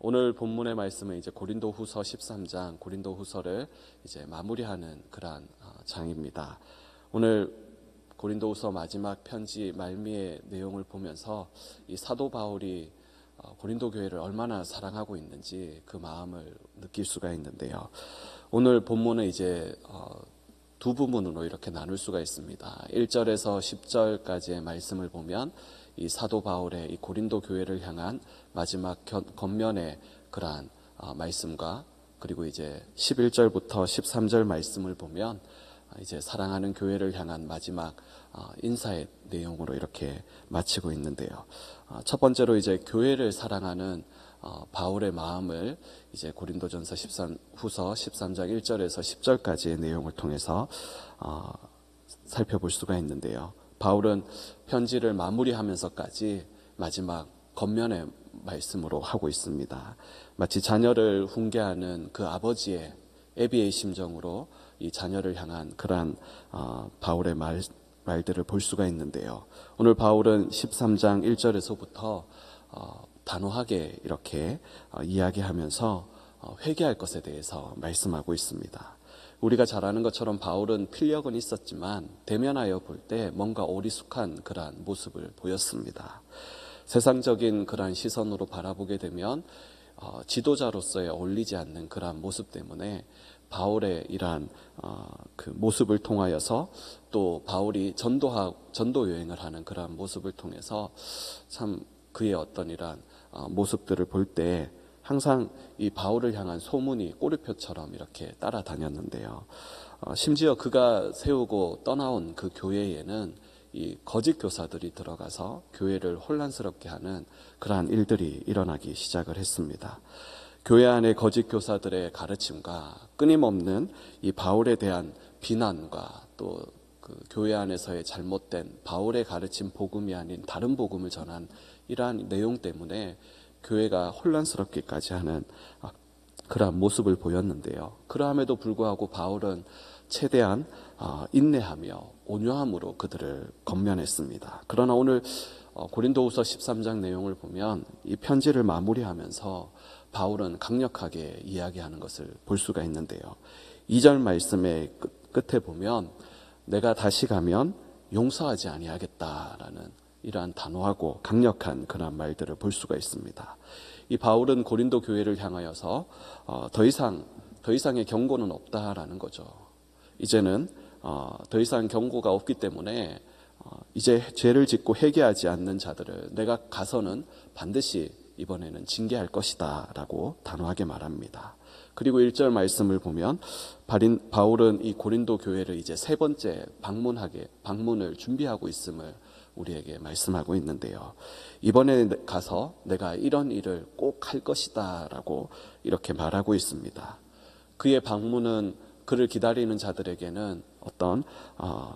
오늘 본문의 말씀은 이제 고린도후서 13장, 고린도후서를 이제 마무리하는 그러한 장입니다. 오늘 고린도후서 마지막 편지 말미의 내용을 보면서 이 사도 바울이 고린도 교회를 얼마나 사랑하고 있는지 그 마음을 느낄 수가 있는데요. 오늘 본문은 이제 두 부분으로 이렇게 나눌 수가 있습니다. 1절에서 10절까지의 말씀을 보면 이 사도 바울의 이 고린도 교회를 향한 마지막 겉면의 그러한 말씀과, 그리고 이제 11절부터 13절 말씀을 보면 이제 사랑하는 교회를 향한 마지막 인사의 내용으로 이렇게 마치고 있는데요. 첫 번째로 이제 교회를 사랑하는 바울의 마음을 이제 고린도전서 후서 13장 1절에서 10절까지의 내용을 통해서 살펴볼 수가 있는데요. 바울은 편지를 마무리하면서까지 마지막 겉면의 말씀으로 하고 있습니다. 마치 자녀를 훈계하는 그 아버지의 애비의 심정으로 이 자녀를 향한 그러한 바울의 말들을 볼 수가 있는데요. 오늘 바울은 13장 1절에서부터 단호하게 이렇게 이야기하면서 회개할 것에 대해서 말씀하고 있습니다. 우리가 잘 아는 것처럼 바울은 필력은 있었지만 대면하여 볼 때 뭔가 어리숙한 그러한 모습을 보였습니다. 세상적인 그러한 시선으로 바라보게 되면 지도자로서의 어울리지 않는 그러한 모습 때문에 바울의 이러한 그 모습을 통하여서, 또 바울이 전도 여행을 하는 그러한 모습을 통해서 참 그의 어떤 이러한 모습들을 볼 때 항상 이 바울을 향한 소문이 꼬리표처럼 이렇게 따라다녔는데요. 심지어 그가 세우고 떠나온 그 교회에는 이 거짓 교사들이 들어가서 교회를 혼란스럽게 하는 그러한 일들이 일어나기 시작을 했습니다. 교회 안의 거짓 교사들의 가르침과 끊임없는 이 바울에 대한 비난과 또 그 교회 안에서의 잘못된 바울의 가르침 복음이 아닌 다른 복음을 전한 이러한 내용 때문에 교회가 혼란스럽기까지 하는 그러한 모습을 보였는데요. 그러함에도 불구하고 바울은 최대한 인내하며 온유함으로 그들을 권면했습니다. 그러나 오늘 고린도후서 13장 내용을 보면 이 편지를 마무리하면서 바울은 강력하게 이야기하는 것을 볼 수가 있는데요. 2절 말씀의 끝에 보면 내가 다시 가면 용서하지 아니하겠다라는 이러한 단호하고 강력한 그런 말들을 볼 수가 있습니다. 이 바울은 고린도 교회를 향하여서 더 이상의 경고는 없다라는 거죠. 이제는 더 이상 경고가 없기 때문에 이제 죄를 짓고 회개하지 않는 자들을 내가 가서는 반드시 이번에는 징계할 것이다 라고 단호하게 말합니다. 그리고 1절 말씀을 보면 바울은 이 고린도 교회를 이제 세 번째 방문을 준비하고 있음을 우리에게 말씀하고 있는데요. 이번에 가서 내가 이런 일을 꼭 할 것이다 라고 이렇게 말하고 있습니다. 그의 방문은 그를 기다리는 자들에게는 어떤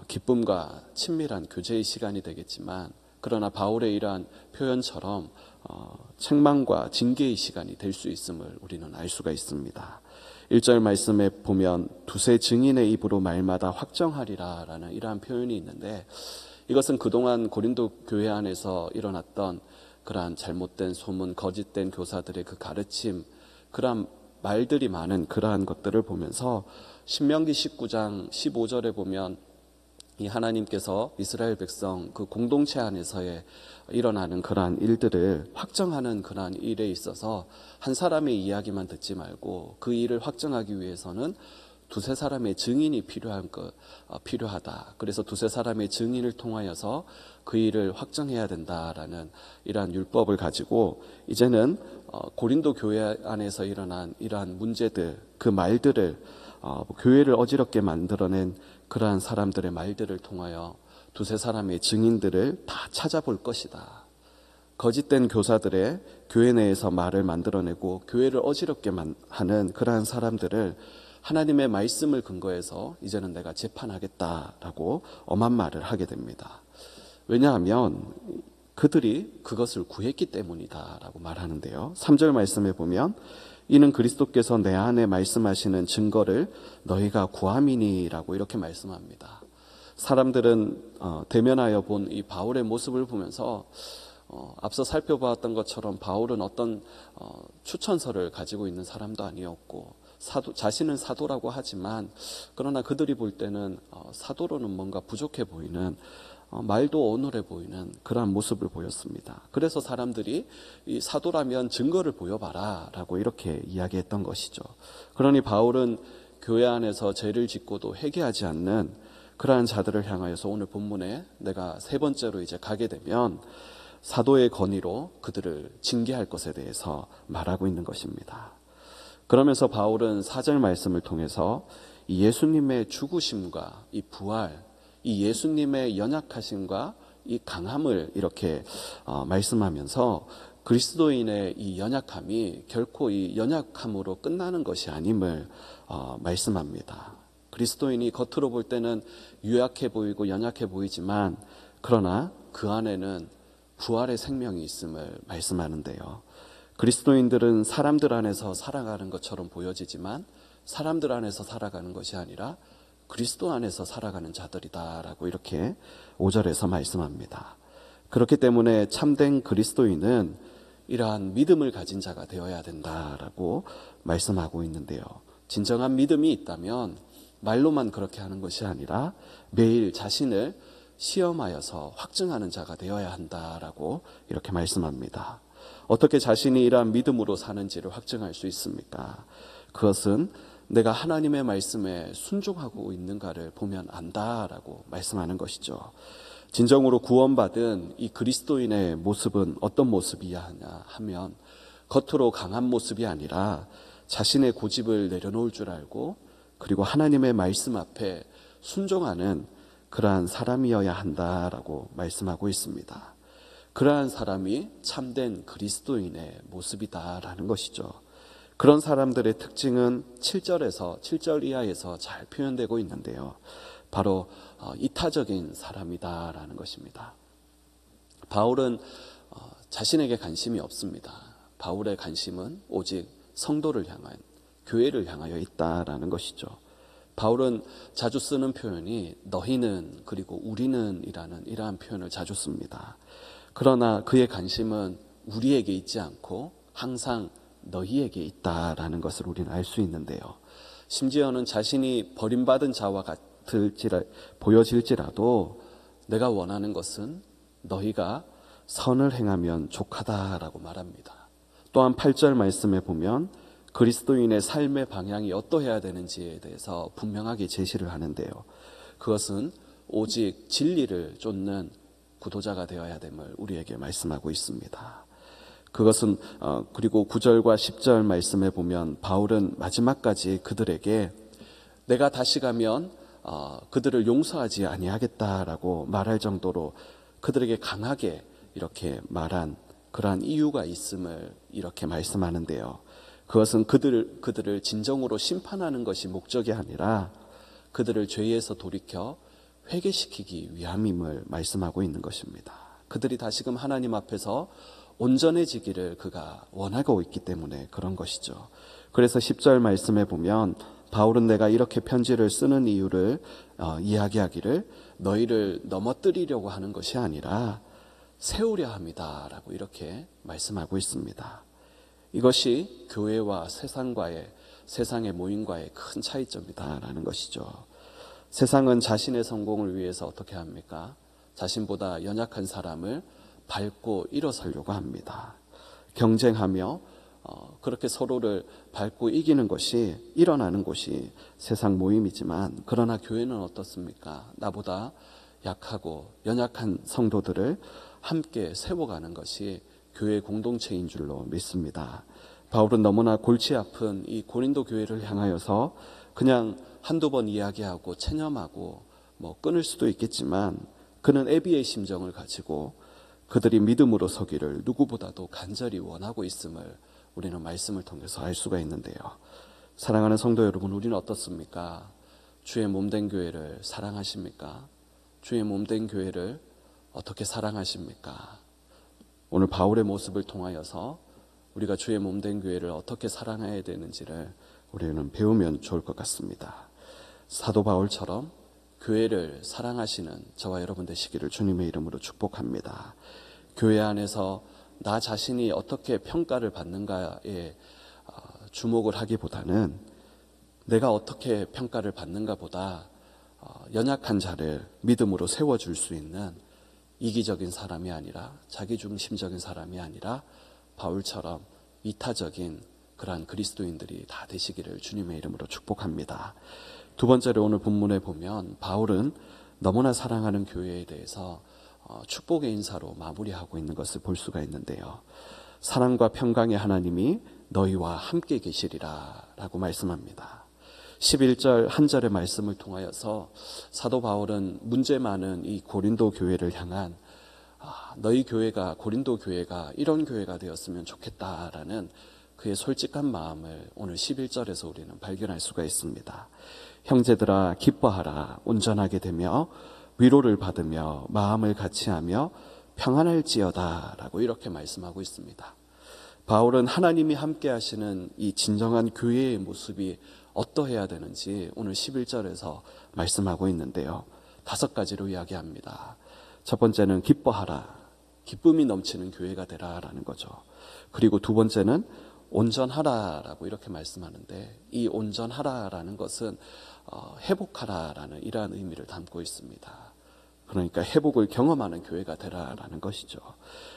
기쁨과 친밀한 교제의 시간이 되겠지만, 그러나 바울의 이러한 표현처럼 책망과 징계의 시간이 될 수 있음을 우리는 알 수가 있습니다. 1절 말씀에 보면 두세 증인의 입으로 말마다 확정하리라 라는 이러한 표현이 있는데, 이것은 그동안 고린도 교회 안에서 일어났던 그러한 잘못된 소문, 거짓된 교사들의 그 가르침, 그러한 말들이 많은 그러한 것들을 보면서 신명기 19장 15절에 보면 이 하나님께서 이스라엘 백성 그 공동체 안에서의 일어나는 그러한 일들을 확정하는 그러한 일에 있어서 한 사람의 이야기만 듣지 말고 그 일을 확정하기 위해서는 두세 사람의 증인이 필요하다. 그래서 두세 사람의 증인을 통하여서 그 일을 확정해야 된다라는 이러한 율법을 가지고 이제는 고린도 교회 안에서 일어난 이러한 문제들, 그 말들을 교회를 어지럽게 만들어낸 그러한 사람들의 말들을 통하여 두세 사람의 증인들을 다 찾아볼 것이다. 거짓된 교사들의 교회 내에서 말을 만들어내고 교회를 어지럽게 하는 그러한 사람들을 하나님의 말씀을 근거해서 이제는 내가 재판하겠다라고 엄한 말을 하게 됩니다. 왜냐하면 그들이 그것을 구했기 때문이다라고 말하는데요. 3절 말씀에 보면 이는 그리스도께서 내 안에 말씀하시는 증거를 너희가 구함이니라고 이렇게 말씀합니다. 사람들은 대면하여 본 이 바울의 모습을 보면서 앞서 살펴보았던 것처럼 바울은 어떤 추천서를 가지고 있는 사람도 아니었고 자신은 사도라고 하지만 그러나 그들이 볼 때는 사도로는 뭔가 부족해 보이는 말도 어눌해 보이는 그러한 모습을 보였습니다. 그래서 사람들이 이 사도라면 증거를 보여봐라 라고 이렇게 이야기했던 것이죠. 그러니 바울은 교회 안에서 죄를 짓고도 회개하지 않는 그러한 자들을 향하여서 오늘 본문에 내가 세 번째로 이제 가게 되면 사도의 권위로 그들을 징계할 것에 대해서 말하고 있는 것입니다. 그러면서 바울은 4절 말씀을 통해서 이 예수님의 죽으심과 이 부활, 이 예수님의 연약하심과 이 강함을 이렇게 말씀하면서 그리스도인의 이 연약함이 결코 이 연약함으로 끝나는 것이 아님을 말씀합니다. 그리스도인이 겉으로 볼 때는 유약해 보이고 연약해 보이지만 그러나 그 안에는 부활의 생명이 있음을 말씀하는데요. 그리스도인들은 사람들 안에서 살아가는 것처럼 보여지지만 사람들 안에서 살아가는 것이 아니라 그리스도 안에서 살아가는 자들이다라고 이렇게 5절에서 말씀합니다. 그렇기 때문에 참된 그리스도인은 이러한 믿음을 가진 자가 되어야 된다라고 말씀하고 있는데요. 진정한 믿음이 있다면 말로만 그렇게 하는 것이 아니라 매일 자신을 시험하여서 확증하는 자가 되어야 한다라고 이렇게 말씀합니다. 어떻게 자신이 이러한 믿음으로 사는지를 확증할 수 있습니까? 그것은 내가 하나님의 말씀에 순종하고 있는가를 보면 안다라고 말씀하는 것이죠. 진정으로 구원받은 이 그리스도인의 모습은 어떤 모습이야 하냐 하면 겉으로 강한 모습이 아니라 자신의 고집을 내려놓을 줄 알고 그리고 하나님의 말씀 앞에 순종하는 그러한 사람이어야 한다라고 말씀하고 있습니다. 그러한 사람이 참된 그리스도인의 모습이다라는 것이죠. 그런 사람들의 특징은 7절 이하에서 잘 표현되고 있는데요. 바로 이타적인 사람이다라는 것입니다. 바울은 자신에게 관심이 없습니다. 바울의 관심은 오직 성도를 향한 교회를 향하여 있다라는 것이죠. 바울은 자주 쓰는 표현이 너희는 그리고 우리는 이라는 이러한 표현을 자주 씁니다. 그러나 그의 관심은 우리에게 있지 않고 항상 너희에게 있다라는 것을 우리는 알 수 있는데요. 심지어는 자신이 버림받은 자와 보여질지라도 내가 원하는 것은 너희가 선을 행하면 족하다라고 말합니다. 또한 8절 말씀에 보면 그리스도인의 삶의 방향이 어떠해야 되는지에 대해서 분명하게 제시를 하는데요. 그것은 오직 진리를 쫓는 구도자가 되어야 됨을 우리에게 말씀하고 있습니다. 그것은 그리고 9절과 10절 말씀에 보면 바울은 마지막까지 그들에게 내가 다시 가면 그들을 용서하지 아니하겠다라고 말할 정도로 그들에게 강하게 이렇게 말한 그러한 이유가 있음을 이렇게 말씀하는데요. 그것은 그들을 진정으로 심판하는 것이 목적이 아니라 그들을 죄에서 돌이켜 회개시키기 위함임을 말씀하고 있는 것입니다. 그들이 다시금 하나님 앞에서 온전해지기를 그가 원하고 있기 때문에 그런 것이죠. 그래서 10절 말씀에 보면 바울은 내가 이렇게 편지를 쓰는 이유를 이야기하기를 너희를 넘어뜨리려고 하는 것이 아니라 세우려 함이다라고 이렇게 말씀하고 있습니다. 이것이 교회와 세상의 모임과의 큰 차이점이다라는 것이죠. 세상은 자신의 성공을 위해서 어떻게 합니까? 자신보다 연약한 사람을 밟고 일어서려고 합니다. 경쟁하며 그렇게 서로를 밟고 이기는 것이 일어나는 곳이 세상 모임이지만 그러나 교회는 어떻습니까? 나보다 약하고 연약한 성도들을 함께 세워가는 것이 교회 공동체인 줄로 믿습니다. 바울은 너무나 골치 아픈 이 고린도 교회를 향하여서 그냥 한두 번 이야기하고 체념하고 끊을 수도 있겠지만 그는 애비의 심정을 가지고 그들이 믿음으로 서기를 누구보다도 간절히 원하고 있음을 우리는 말씀을 통해서 알 수가 있는데요. 사랑하는 성도 여러분, 우리는 어떻습니까? 주의 몸된 교회를 사랑하십니까? 주의 몸된 교회를 어떻게 사랑하십니까? 오늘 바울의 모습을 통하여서 우리가 주의 몸된 교회를 어떻게 사랑해야 되는지를 우리는 배우면 좋을 것 같습니다. 사도 바울처럼 교회를 사랑하시는 저와 여러분 되시기를 주님의 이름으로 축복합니다. 교회 안에서 나 자신이 어떻게 평가를 받는가에 주목을 하기보다는 내가 어떻게 평가를 받는가 보다 연약한 자를 믿음으로 세워줄 수 있는 이기적인 사람이 아니라, 자기중심적인 사람이 아니라 바울처럼 이타적인 그러한 그리스도인들이 다 되시기를 주님의 이름으로 축복합니다. 두 번째로 오늘 본문에 보면 바울은 너무나 사랑하는 교회에 대해서 축복의 인사로 마무리하고 있는 것을 볼 수가 있는데요. 사랑과 평강의 하나님이 너희와 함께 계시리라 라고 말씀합니다. 11절 한 절의 말씀을 통하여서 사도 바울은 문제 많은 이 고린도 교회를 향한 너희 교회가, 고린도 교회가 이런 교회가 되었으면 좋겠다라는 그의 솔직한 마음을 오늘 11절에서 우리는 발견할 수가 있습니다. 형제들아 기뻐하라. 온전하게 되며 위로를 받으며 마음을 같이하며 평안할지어다 라고 이렇게 말씀하고 있습니다. 바울은 하나님이 함께 하시는 이 진정한 교회의 모습이 어떠해야 되는지 오늘 11절에서 말씀하고 있는데요. 5가지로 이야기합니다. 첫 번째는 기뻐하라. 기쁨이 넘치는 교회가 되라라는 거죠. 그리고 두 번째는 온전하라라고 이렇게 말씀하는데, 이 온전하라라는 것은 회복하라라는 이러한 의미를 담고 있습니다. 그러니까 회복을 경험하는 교회가 되라라는 것이죠.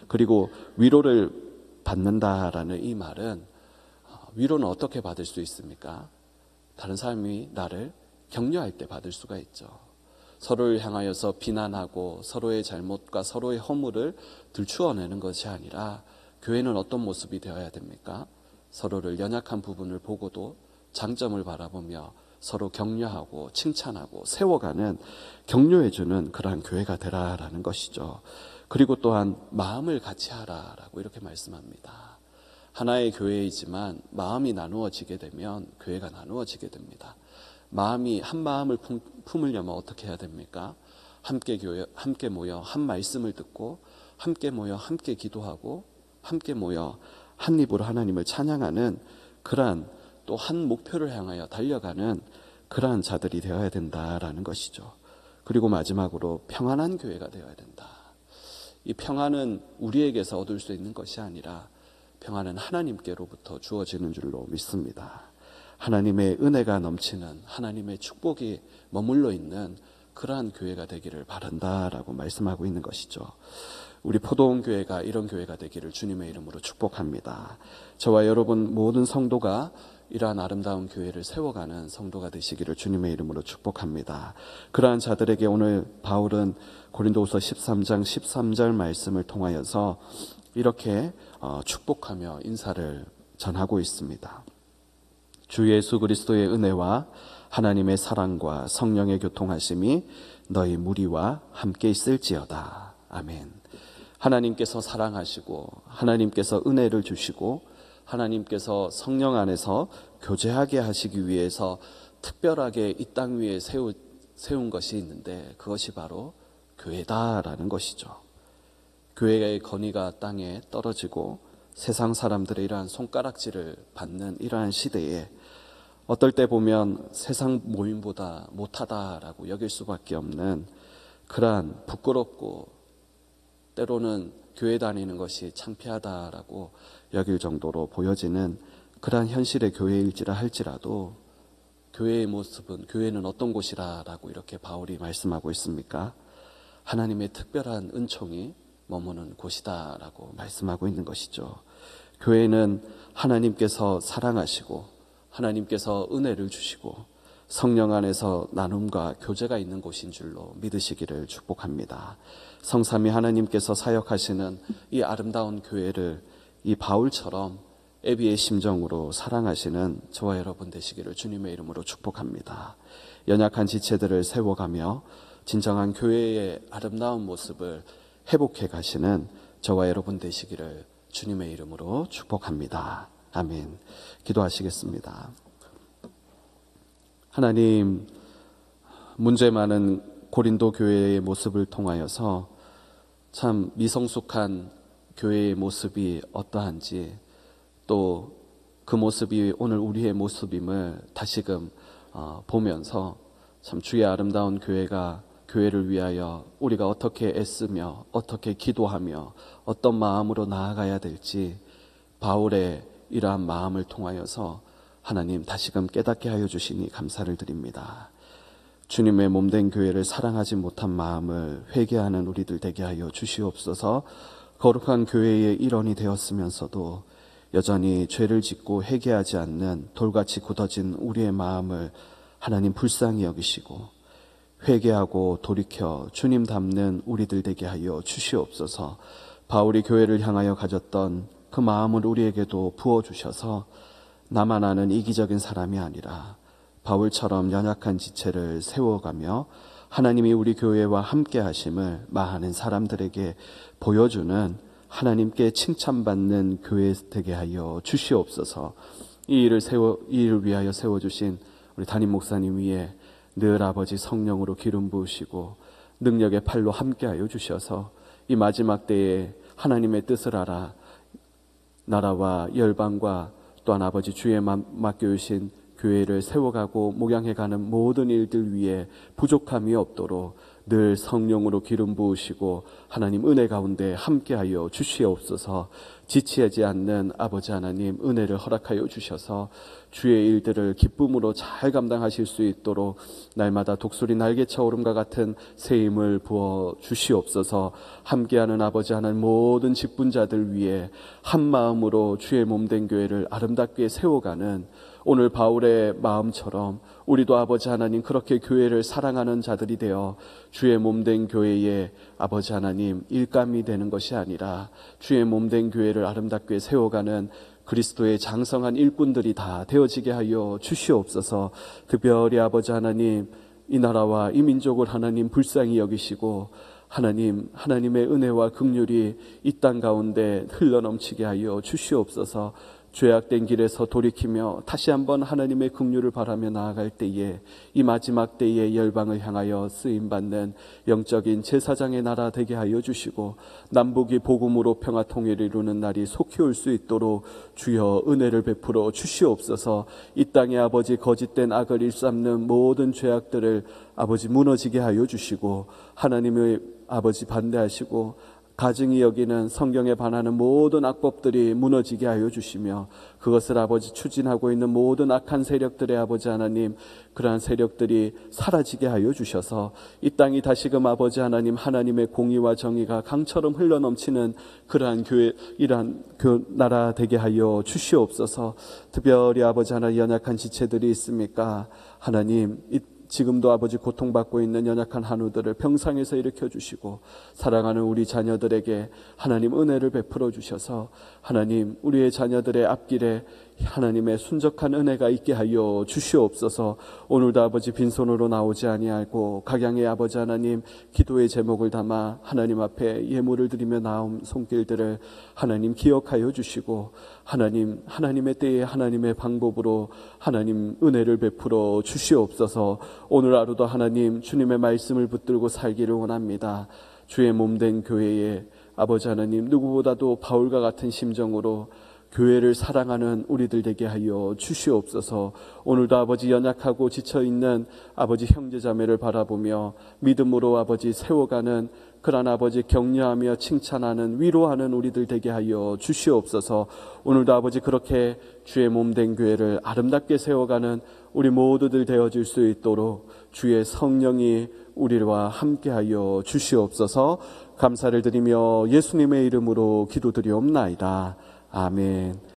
그리고 위로를 받는다라는 이 말은, 위로는 어떻게 받을 수 있습니까? 다른 사람이 나를 격려할 때 받을 수가 있죠. 서로를 향하여서 비난하고 서로의 잘못과 서로의 허물을 들추어내는 것이 아니라, 교회는 어떤 모습이 되어야 됩니까? 서로를 연약한 부분을 보고도 장점을 바라보며 서로 격려하고 칭찬하고 세워가는, 격려해주는 그러한 교회가 되라라는 것이죠. 그리고 또한 마음을 같이 하라라고 이렇게 말씀합니다. 하나의 교회이지만 마음이 나누어지게 되면 교회가 나누어지게 됩니다. 마음이 한 마음을 품으려면 어떻게 해야 됩니까? 함께 모여 한 말씀을 듣고, 함께 모여 함께 기도하고, 함께 모여 한 입으로 하나님을 찬양하는 그러한, 또 한 목표를 향하여 달려가는 그러한 자들이 되어야 된다라는 것이죠. 그리고 마지막으로 평안한 교회가 되어야 된다. 이 평안은 우리에게서 얻을 수 있는 것이 아니라 평안은 하나님께로부터 주어지는 줄로 믿습니다. 하나님의 은혜가 넘치는, 하나님의 축복이 머물러 있는 그러한 교회가 되기를 바란다라고 말씀하고 있는 것이죠. 우리 포도원 교회가 이런 교회가 되기를 주님의 이름으로 축복합니다. 저와 여러분 모든 성도가 이러한 아름다운 교회를 세워가는 성도가 되시기를 주님의 이름으로 축복합니다. 그러한 자들에게 오늘 바울은 고린도후서 13장 13절 말씀을 통하여서 이렇게 축복하며 인사를 전하고 있습니다. 주 예수 그리스도의 은혜와 하나님의 사랑과 성령의 교통하심이 너희 무리와 함께 있을지어다. 아멘. 하나님께서 사랑하시고, 하나님께서 은혜를 주시고, 하나님께서 성령 안에서 교제하게 하시기 위해서 특별하게 이 땅 위에 세운 것이 있는데, 그것이 바로 교회다라는 것이죠. 교회의 건의가 땅에 떨어지고 세상 사람들의 이러한 손가락질을 받는 이러한 시대에 어떨 때 보면 세상 모임보다 못하다라고 여길 수밖에 없는 그러한 부끄럽고 때로는 교회 다니는 것이 창피하다라고 여길 정도로 보여지는 그러한 현실의 교회일지라 할지라도, 교회의 모습은, 교회는 어떤 곳이라라고 이렇게 바울이 말씀하고 있습니까? 하나님의 특별한 은총이 머무는 곳이다라고 말씀하고 있는 것이죠. 교회는 하나님께서 사랑하시고, 하나님께서 은혜를 주시고, 성령 안에서 나눔과 교제가 있는 곳인 줄로 믿으시기를 축복합니다. 성삼위 하나님께서 사역하시는 이 아름다운 교회를 이 바울처럼 애비의 심정으로 사랑하시는 저와 여러분 되시기를 주님의 이름으로 축복합니다. 연약한 지체들을 세워가며 진정한 교회의 아름다운 모습을 회복해 가시는 저와 여러분 되시기를 주님의 이름으로 축복합니다. 아멘. 기도하시겠습니다. 하나님, 문제 많은 고린도 교회의 모습을 통하여서 참 미성숙한 교회의 모습이 어떠한지, 또 그 모습이 오늘 우리의 모습임을 다시금 보면서 참 주의 아름다운 교회가 교회를 위하여 우리가 어떻게 애쓰며 어떻게 기도하며 어떤 마음으로 나아가야 될지 바울의 이러한 마음을 통하여서 하나님 다시금 깨닫게 하여 주시니 감사를 드립니다. 주님의 몸된 교회를 사랑하지 못한 마음을 회개하는 우리들 되게 하여 주시옵소서. 거룩한 교회의 일원이 되었으면서도 여전히 죄를 짓고 회개하지 않는 돌같이 굳어진 우리의 마음을 하나님 불쌍히 여기시고 회개하고 돌이켜 주님 닮는 우리들 되게 하여 주시옵소서. 바울이 교회를 향하여 가졌던 그 마음을 우리에게도 부어주셔서 나만 아는 이기적인 사람이 아니라 바울처럼 연약한 지체를 세워가며 하나님이 우리 교회와 함께 하심을 많은 사람들에게 보여주는 하나님께 칭찬받는 교회 되게 하여 주시옵소서. 이 일을 위하여 세워주신 우리 담임 목사님 위에 늘 아버지 성령으로 기름 부으시고 능력의 팔로 함께 하여 주셔서 이 마지막 때에 하나님의 뜻을 알아 나라와 열방과 또한 아버지 주에 맡겨주신 교회를 세워가고 목양해가는 모든 일들 위에 부족함이 없도록 늘 성령으로 기름 부으시고 하나님 은혜 가운데 함께하여 주시옵소서. 지치지 않는 아버지 하나님 은혜를 허락하여 주셔서 주의 일들을 기쁨으로 잘 감당하실 수 있도록 날마다 독수리 날개쳐 오름과 같은 새 힘을 부어 주시옵소서. 함께하는 아버지 하나님 모든 직분자들 위해 한 마음으로 주의 몸된 교회를 아름답게 세워가는 오늘 바울의 마음처럼 우리도 아버지 하나님 그렇게 교회를 사랑하는 자들이 되어 주의 몸된 교회에 아버지 하나님 일감이 되는 것이 아니라 주의 몸된 교회를 아름답게 세워가는 그리스도의 장성한 일꾼들이 다 되어지게 하여 주시옵소서. 특별히 아버지 하나님 이 나라와 이 민족을 하나님 불쌍히 여기시고 하나님의 은혜와 긍휼이 이 땅 가운데 흘러넘치게 하여 주시옵소서. 죄악된 길에서 돌이키며 다시 한번 하나님의 긍휼을 바라며 나아갈 때에 이 마지막 때에 열방을 향하여 쓰임받는 영적인 제사장의 나라 되게 하여 주시고 남북이 복음으로 평화 통일을 이루는 날이 속히 올 수 있도록 주여 은혜를 베풀어 주시옵소서. 이 땅에 아버지 거짓된 악을 일삼는 모든 죄악들을 아버지 무너지게 하여 주시고 하나님의 아버지 반대하시고 가증히 여기는 성경에 반하는 모든 악법들이 무너지게 하여 주시며 그것을 아버지 추진하고 있는 모든 악한 세력들의 아버지 하나님 그러한 세력들이 사라지게 하여 주셔서 이 땅이 다시금 아버지 하나님의 공의와 정의가 강처럼 흘러넘치는 그러한 교회 이러한 나라 되게 하여 주시옵소서. 특별히 아버지 하나님 연약한 지체들이 있습니까? 하나님 지금도 아버지 고통받고 있는 연약한 한우들을 병상에서 일으켜 주시고 사랑하는 우리 자녀들에게 하나님 은혜를 베풀어 주셔서 하나님 우리의 자녀들의 앞길에 하나님의 순적한 은혜가 있게 하여 주시옵소서. 오늘도 아버지 빈손으로 나오지 아니하고 각양의 아버지 하나님 기도의 제목을 담아 하나님 앞에 예물을 드리며 나온 손길들을 하나님 기억하여 주시고 하나님의 때에 하나님의 방법으로 하나님 은혜를 베풀어 주시옵소서. 오늘 하루도 하나님 주님의 말씀을 붙들고 살기를 원합니다. 주의 몸된 교회에 아버지 하나님 누구보다도 바울과 같은 심정으로 교회를 사랑하는 우리들 되게 하여 주시옵소서. 오늘도 아버지 연약하고 지쳐있는 아버지 형제자매를 바라보며 믿음으로 아버지 세워가는 그러한 아버지 격려하며 칭찬하는 위로하는 우리들 되게 하여 주시옵소서. 오늘도 아버지 그렇게 주의 몸된 교회를 아름답게 세워가는 우리 모두들 되어질 수 있도록 주의 성령이 우리와 함께하여 주시옵소서. 감사를 드리며 예수님의 이름으로 기도드리옵나이다. 아멘.